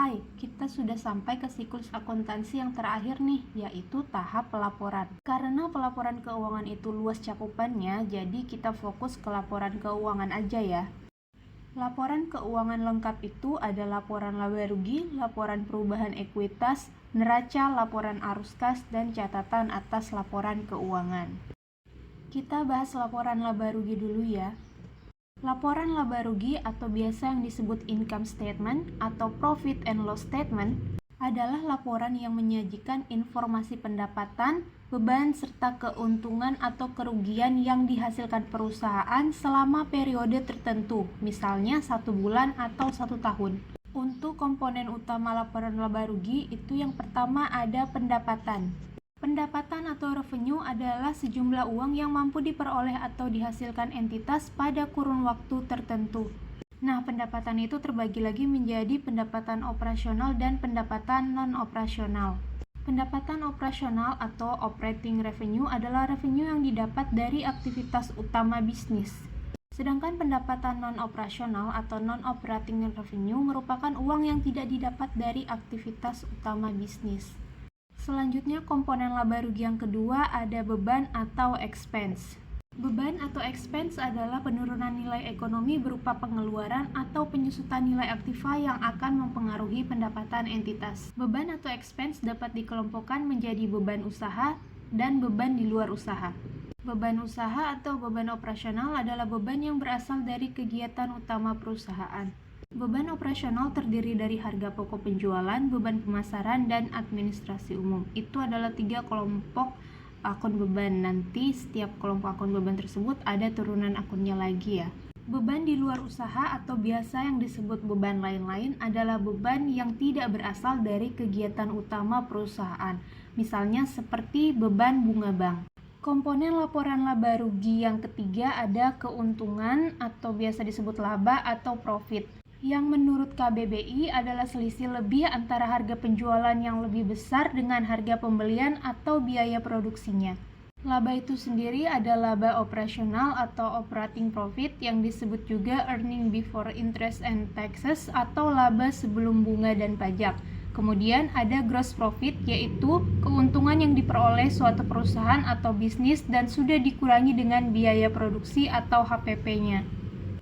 Hai, kita sudah sampai ke siklus akuntansi yang terakhir nih, yaitu tahap pelaporan. Karena pelaporan keuangan itu luas cakupannya, jadi kita fokus ke laporan keuangan aja ya. Laporan keuangan lengkap itu ada laporan laba rugi, laporan perubahan ekuitas, neraca, laporan arus kas, dan catatan atas laporan keuangan. Kita bahas laporan laba rugi dulu ya. Laporan laba rugi atau biasa yang disebut income statement atau profit and loss statement adalah laporan yang menyajikan informasi pendapatan, beban, serta keuntungan atau kerugian yang dihasilkan perusahaan selama periode tertentu, misalnya 1 bulan atau 1 tahun. Untuk komponen utama laporan laba rugi itu yang pertama ada pendapatan. Pendapatan atau revenue adalah sejumlah uang yang mampu diperoleh atau dihasilkan entitas pada kurun waktu tertentu. Nah, pendapatan itu terbagi lagi menjadi pendapatan operasional dan pendapatan non-operasional. Pendapatan operasional atau operating revenue adalah revenue yang didapat dari aktivitas utama bisnis. Sedangkan pendapatan non-operasional atau non-operating revenue merupakan uang yang tidak didapat dari aktivitas utama bisnis. Selanjutnya, komponen laba rugi yang kedua ada beban atau expense. Beban atau expense adalah penurunan nilai ekonomi berupa pengeluaran atau penyusutan nilai aktiva yang akan mempengaruhi pendapatan entitas. Beban atau expense dapat dikelompokkan menjadi beban usaha dan beban di luar usaha. Beban usaha atau beban operasional adalah beban yang berasal dari kegiatan utama perusahaan. Beban operasional terdiri dari harga pokok penjualan, beban pemasaran, dan administrasi umum. Itu adalah 3 kelompok akun beban. Nanti setiap kelompok akun beban tersebut ada turunan akunnya lagi ya. Beban di luar usaha atau biasa yang disebut beban lain-lain adalah beban yang tidak berasal dari kegiatan utama perusahaan. Misalnya seperti beban bunga bank. Komponen laporan laba rugi yang ketiga ada keuntungan atau biasa disebut laba atau profit, yang menurut KBBI adalah selisih lebih antara harga penjualan yang lebih besar dengan harga pembelian atau biaya produksinya. Laba itu sendiri ada laba operasional atau operating profit yang disebut juga earning before interest and taxes atau laba sebelum bunga dan pajak. Kemudian ada gross profit, yaitu keuntungan yang diperoleh suatu perusahaan atau bisnis dan sudah dikurangi dengan biaya produksi atau HPP-nya.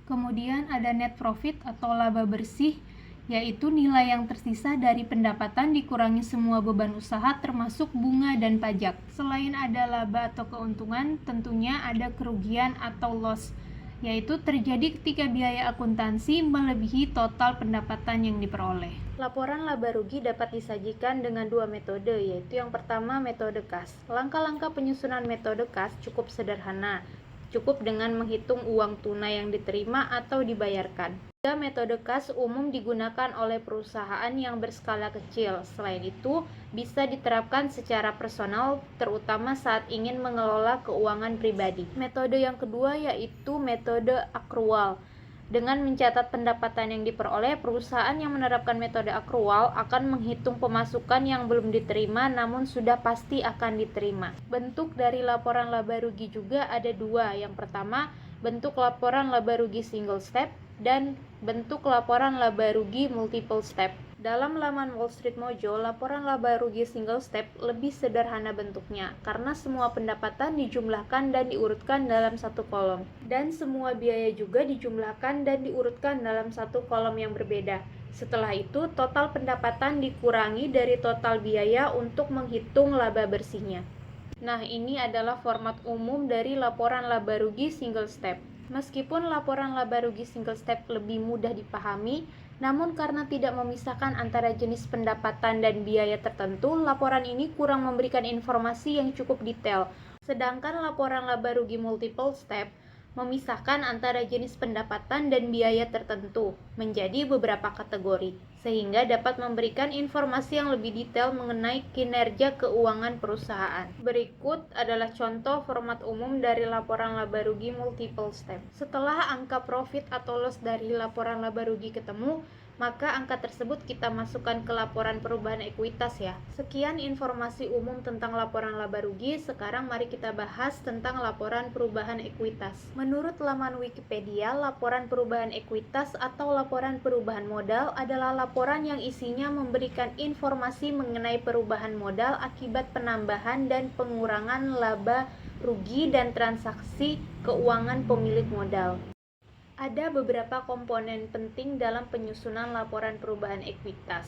Kemudian ada net profit atau laba bersih, yaitu nilai yang tersisa dari pendapatan dikurangi semua beban usaha termasuk bunga dan pajak. Selain ada laba atau keuntungan, tentunya ada kerugian atau loss, yaitu terjadi ketika biaya akuntansi melebihi total pendapatan yang diperoleh. Laporan laba rugi dapat disajikan dengan 2 metode, yaitu yang pertama metode kas. Langkah-langkah penyusunan metode kas cukup sederhana. Cukup dengan menghitung uang tunai yang diterima atau dibayarkan. Metode kas umum digunakan oleh perusahaan yang berskala kecil. Selain itu, bisa diterapkan secara personal, terutama saat ingin mengelola keuangan pribadi. Metode yang kedua yaitu metode akrual. Dengan mencatat pendapatan yang diperoleh, perusahaan yang menerapkan metode akrual akan menghitung pemasukan yang belum diterima namun sudah pasti akan diterima. Bentuk dari laporan laba rugi juga ada 2. Yang pertama, bentuk laporan laba rugi single step dan bentuk laporan laba rugi multiple step. Dalam laman Wall Street Mojo, laporan laba rugi single step lebih sederhana bentuknya karena semua pendapatan dijumlahkan dan diurutkan dalam satu kolom, dan semua biaya juga dijumlahkan dan diurutkan dalam satu kolom yang berbeda. Setelah itu, total pendapatan dikurangi dari total biaya untuk menghitung laba bersihnya. Nah, ini adalah format umum dari laporan laba rugi single step. Meskipun laporan laba rugi single step lebih mudah dipahami, namun karena tidak memisahkan antara jenis pendapatan dan biaya tertentu, laporan ini kurang memberikan informasi yang cukup detail. Sedangkan laporan laba rugi multiple step memisahkan antara jenis pendapatan dan biaya tertentu menjadi beberapa kategori, sehingga dapat memberikan informasi yang lebih detail mengenai kinerja keuangan perusahaan. Berikut adalah contoh format umum dari laporan laba rugi multiple step. Setelah angka profit atau loss dari laporan laba rugi ketemu, maka angka tersebut kita masukkan ke laporan perubahan ekuitas ya. Sekian informasi umum tentang laporan laba rugi. Sekarang mari kita bahas tentang laporan perubahan ekuitas. Menurut laman Wikipedia, laporan perubahan ekuitas atau laporan perubahan modal adalah laporan yang isinya memberikan informasi mengenai perubahan modal akibat penambahan dan pengurangan laba rugi dan transaksi keuangan pemilik modal. Ada beberapa komponen penting dalam penyusunan laporan perubahan ekuitas.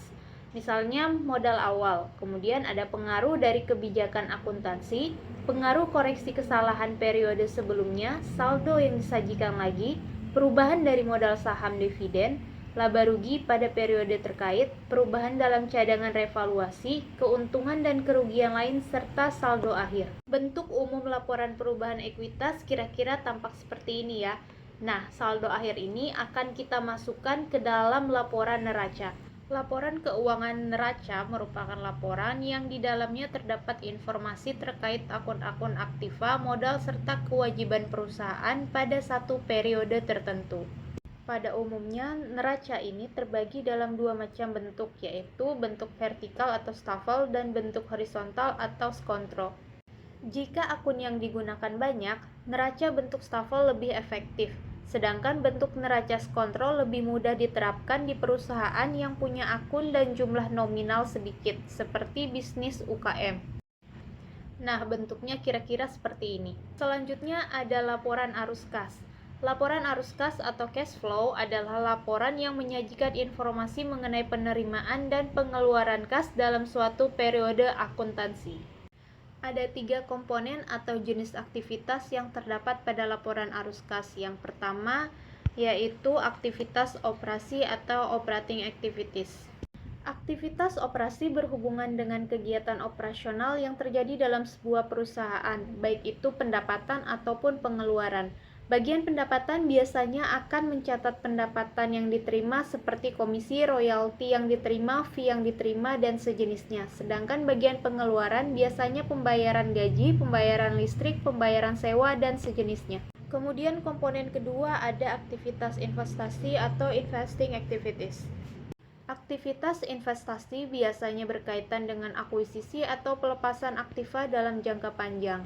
Misalnya modal awal, kemudian ada pengaruh dari kebijakan akuntansi, pengaruh koreksi kesalahan periode sebelumnya, saldo yang disajikan lagi, perubahan dari modal saham dividen, laba rugi pada periode terkait, perubahan dalam cadangan revaluasi, keuntungan dan kerugian lain, serta saldo akhir. Bentuk umum laporan perubahan ekuitas kira-kira tampak seperti ini ya. Nah, saldo akhir ini akan kita masukkan ke dalam laporan neraca. Laporan keuangan neraca merupakan laporan yang di dalamnya terdapat informasi terkait akun-akun aktiva, modal, serta kewajiban perusahaan pada satu periode tertentu. Pada umumnya, neraca ini terbagi dalam dua macam bentuk, yaitu bentuk vertikal atau staffel dan bentuk horizontal atau skontro. Jika akun yang digunakan banyak, neraca bentuk staffel lebih efektif, sedangkan bentuk neraca skontro lebih mudah diterapkan di perusahaan yang punya akun dan jumlah nominal sedikit, seperti bisnis UKM. Nah, bentuknya kira-kira seperti ini. Selanjutnya ada laporan arus kas. Laporan arus kas atau cash flow adalah laporan yang menyajikan informasi mengenai penerimaan dan pengeluaran kas dalam suatu periode akuntansi. Ada 3 komponen atau jenis aktivitas yang terdapat pada laporan arus kas. Yang pertama yaitu aktivitas operasi atau operating activities. Aktivitas operasi berhubungan dengan kegiatan operasional yang terjadi dalam sebuah perusahaan, baik itu pendapatan ataupun pengeluaran. Bagian pendapatan biasanya akan mencatat pendapatan yang diterima seperti komisi, royalti yang diterima, fee yang diterima, dan sejenisnya. Sedangkan bagian pengeluaran biasanya pembayaran gaji, pembayaran listrik, pembayaran sewa, dan sejenisnya. Kemudian komponen kedua ada aktivitas investasi atau investing activities. Aktivitas investasi biasanya berkaitan dengan akuisisi atau pelepasan aktiva dalam jangka panjang.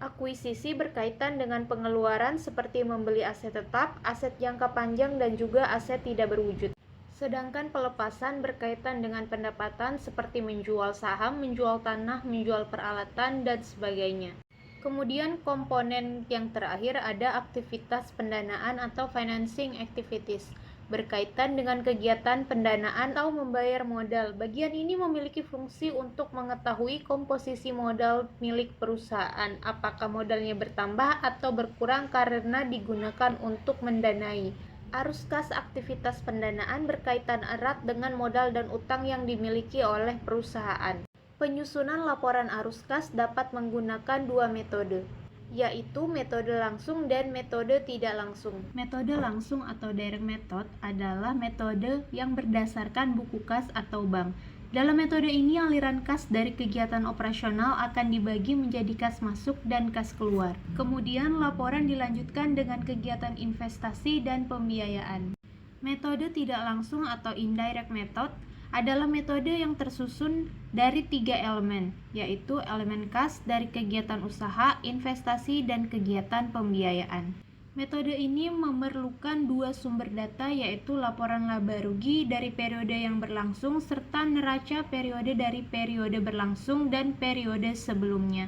Akuisisi berkaitan dengan pengeluaran seperti membeli aset tetap, aset jangka panjang, dan juga aset tidak berwujud. Sedangkan pelepasan berkaitan dengan pendapatan seperti menjual saham, menjual tanah, menjual peralatan, dan sebagainya. Kemudian komponen yang terakhir ada aktivitas pendanaan atau financing activities, berkaitan dengan kegiatan pendanaan atau membayar modal. Bagian ini memiliki fungsi untuk mengetahui komposisi modal milik perusahaan, apakah modalnya bertambah atau berkurang karena digunakan untuk mendanai. Arus kas aktivitas pendanaan berkaitan erat dengan modal dan utang yang dimiliki oleh perusahaan. Penyusunan laporan arus kas dapat menggunakan 2 metode, yaitu metode langsung dan metode tidak langsung. Metode langsung atau direct method adalah metode yang berdasarkan buku kas atau bank. Dalam metode ini, aliran kas dari kegiatan operasional akan dibagi menjadi kas masuk dan kas keluar. Kemudian, laporan dilanjutkan dengan kegiatan investasi dan pembiayaan. Metode tidak langsung atau indirect method adalah metode yang tersusun dari 3 elemen, yaitu elemen kas dari kegiatan usaha, investasi, dan kegiatan pembiayaan. Metode ini memerlukan 2 sumber data, yaitu laporan laba rugi dari periode yang berlangsung serta neraca periode dari periode berlangsung dan periode sebelumnya.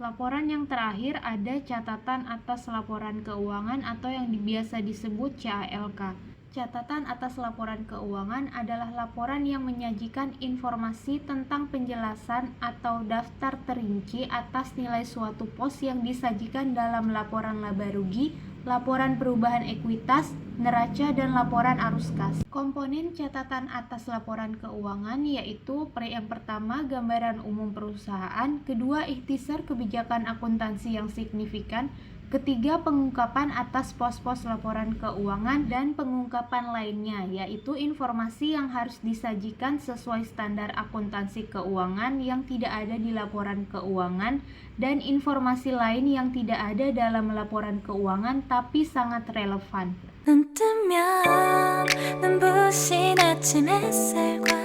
Laporan yang terakhir ada catatan atas laporan keuangan atau yang biasa disebut CALK. Catatan atas laporan keuangan adalah laporan yang menyajikan informasi tentang penjelasan atau daftar terinci atas nilai suatu pos yang disajikan dalam laporan laba rugi, laporan perubahan ekuitas, neraca, dan laporan arus kas. Komponen catatan atas laporan keuangan yaitu yang pertama gambaran umum perusahaan, kedua ikhtisar kebijakan akuntansi yang signifikan, ketiga, pengungkapan atas pos-pos laporan keuangan dan pengungkapan lainnya, yaitu informasi yang harus disajikan sesuai standar akuntansi keuangan yang tidak ada di laporan keuangan dan informasi lain yang tidak ada dalam laporan keuangan tapi sangat relevan. 눈 뜨면 눈부신 아침 햇살과